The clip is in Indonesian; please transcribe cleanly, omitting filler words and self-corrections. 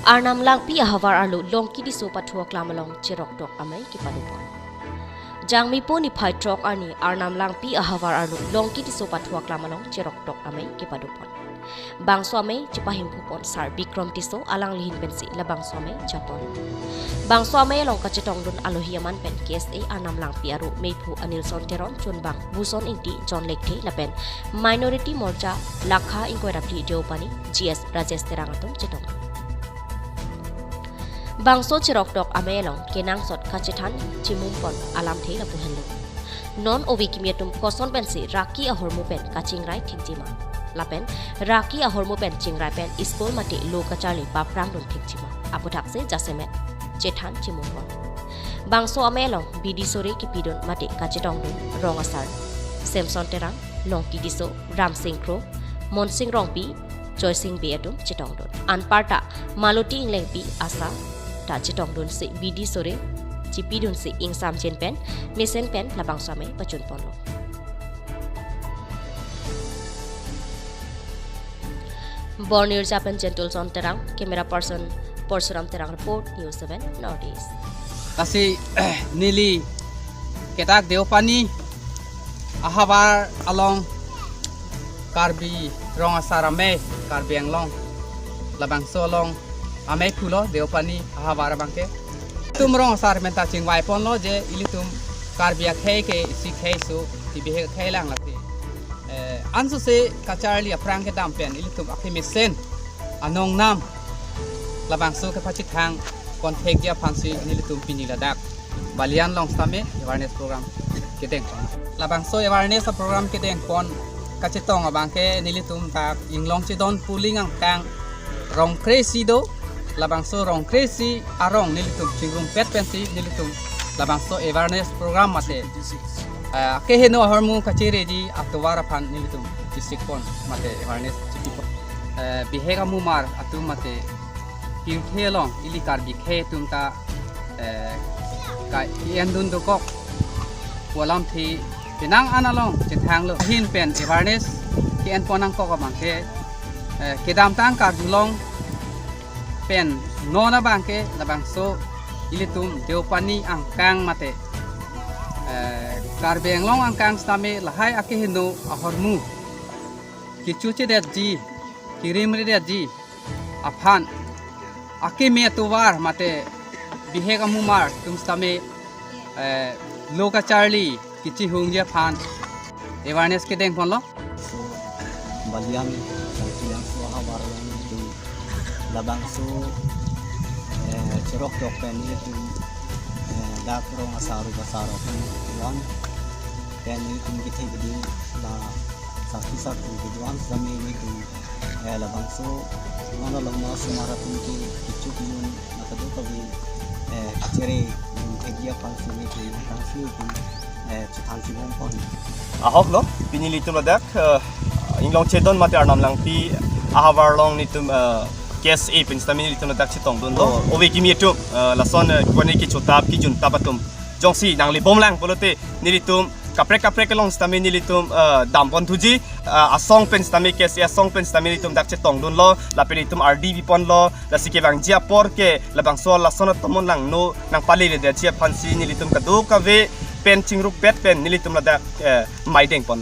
Arnam Langpi ahavar Arlo Longki tisso pathu aklam cherok dok amei kepado. Jangmi po ni phai trok ani Arnam Langpi ahavar Arlo Longki tisso pathu aklam cherok dok amei kepado. Bang suame cipahim pupon sar bikrom tisso alang lihin pensi labang suame japon. Bang suame long kacetong dun alohiaman pen KSA Arnam Langpi aru meipu anil sonteron chun bang buson inti John Lekte lapen minority morja lakha ingkoi rapli deopani GS Rajesh terangatum cetong. Bangso cherok dok amelong kenang sot kacetan cimumpon alam the la puhelu non ovi kimiatum koson pensi raki ahormu pen kachingrai thikjima lapen raki ahormu pen chingrai pen iskol mate lokachali baprang dun thikjima aputhak se jaseme chethan cimumpon bangso amelong bidi sore kipidon mate kacetong dun rongasar semson terang longki tisso ram singkro monsing rongpi joysing beatum chetong dun anparta maluti inglengpi asa ta chetong dun se bidi sore cipi dun se ing sam chen pen mesen pen labang same pachun ponlo Bornir Japan Gentle Son terang camera person Porsuram terang report News 7 Northeast kasi nili ketak deopani ahavar along karbi rong asarame karbi anglong labang solong amei pulo deopani ahavar bangke tum rong asar menta chingwai pon lo je ilitum karbia khei ke si khei su ti behe khei lang lati ansu se kacharli aprang ke dam pen ilitum akhimisen anong nam labang so ke pachit hang kontek dia phansi ilitum piniladak balian long stame awareness program keteng labang so awareness program keteng pon kachetong abangke nilitum tak inglong chidon puling ang kang rong crazy do labang so rong crazy arong nilitum chingrum pet pensi nilitum labang so awareness program mate ke heno hormu kachire di atwara phan nilitum district pon mate awareness chipi bihega mumar atu mate pilthelong ilikar bikhe tumta ka endun do kok polam thi pinang analong chithang lo hin pen awareness ke en ponang kok abangke kedam tang kar dulong pen nona bangke labang so ilitum deopani angkang mate karbeng long angkang stame lahai ake hino ahormu kichuche ji kirimri ji aphan ake me tuwar mate bihega mumar tum stame loka charlie kichi hungje phan awareness ke deng ponlo balian yang so ahavar itu labang so cherok dok pen itu dak rong asaru basaro pen pen itu kita jadi la sakti kejuan sami itu labang so mana lama semara tinggi kicu kiun nakado kabi acere tegia pansi itu pansi itu citan sibong pon ahok lo pinili tu ladak inglong chedon mate Arnam Langpi ahavar long nitum KSA pinstami nitum ladak chitong don lo owe kimi tu lason kone ki chotap ki jun tapatum jongsi nangli bomlang bolote nilitum kaprek long stami nilitum dampon thuji asong pinstami KSA asong pinstami nitum dak chitong don lo lapenitum RDB pon lo lasike bang jia por ke labang so lason tomon lang no nang pali le dia chia phansi nilitum kadu kave pen chingruk pet pen nilitum ladak maideng pon